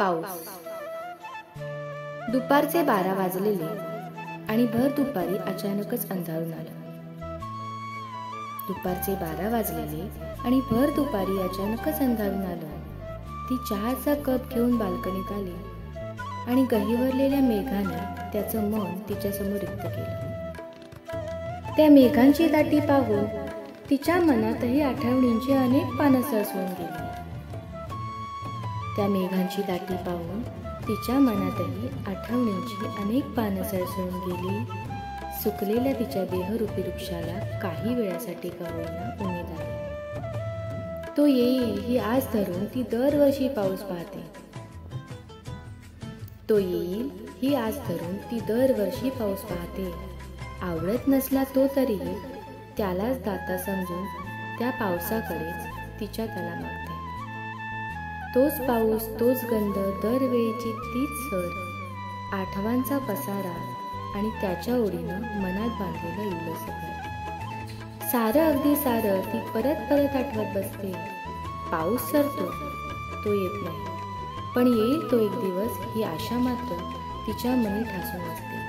पाऊस. दुपारचे 12 वाजलेले आणि भर दुपारी अचानकच अंधारून आलं. दुपारचे 12 वाजलेले आणि भर दुपारी अचानकच अंधारून आलं. ती चहाचा कप घेऊन बाल्कनीत आली आणि गहिवरलेल्या मेघाने त्याचं मन तिच्यासमोर रिक्त केलं. त्या मेघांची दाटी पाहून तिच्या मनातही आठवणींची अनेक पानं सळसळून गेली. त्या मेघांची दाटी पाहून तिच्या मनातही आठवणींची अनेक पानं सळसळून गेली. सुकलेल्या तिच्या देहरूपी वृक्षाला काही वेळासाठी का होईना उमेद आली. तो येईल ही आस धरून ती दरवर्षी पाऊस पाहते. तो येईल ही आस धरून ती दरवर्षी पाऊस पाहते. आवडत नसला तो तरीही त्यालाच दाता समजून त्या पावसाकडेच तिच्या तला मागते. तोच पाऊस, तोच गंध, दरवेळीची तीच सर, आठवांचा पसारा आणि त्याच्या ओढीनं मनात बांधलेलं इवलंसं घर. सारं अगदी सारं ती परत परत आठवत बसते. पाऊस सरतो, तो येत नाही, पण येईल तो एक दिवस ही आशा मात्र तिच्या मनी ठासून असते.